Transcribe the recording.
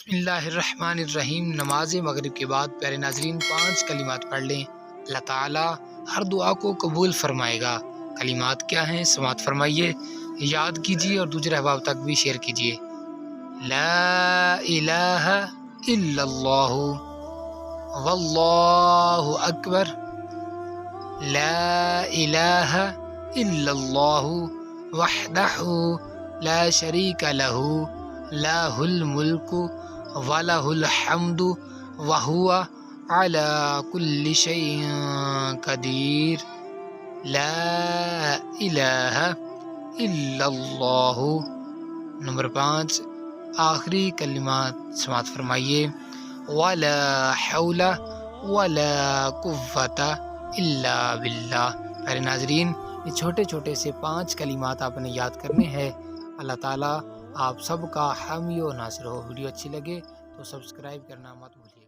بسم اللہ الرحمن الرحیم۔ نماز مغرب کے بعد پیارے ناظرین 5 کلمات پڑھ لیں، اللہ تعالیٰ ہر دعا کو قبول فرمائے گا۔ کلمات کیا ہیں سماعت فرمائیے، یاد کیجیے اور دوسرے احباب تک بھی شیئر کیجیے۔ لا الہ الا اللہ واللہ اکبر، لا الہ الا اللہ وحدہ لا شریک لہ لہ الملک وَلَهُ الْحَمْدُ وَهُوَ عَلَى كُلِّ شَيْءٍ قَدِيرٌ، لا الہ الا اللہ۔ نمبر 5، آخری کلمات سماعت فرمائیے، وَلَا حَوْلَ وَلَا قُوَّةَ إِلَّا بِاللَّهِ۔ پیارے ناظرین، یہ چھوٹے چھوٹے سے 5 کلمات آپ نے یاد کرنے ہیں۔ اللہ تعالیٰ آپ سب کا حامی و ناصر ہو۔ ویڈیو اچھی لگے تو سبسکرائب کرنا مت بھولیے۔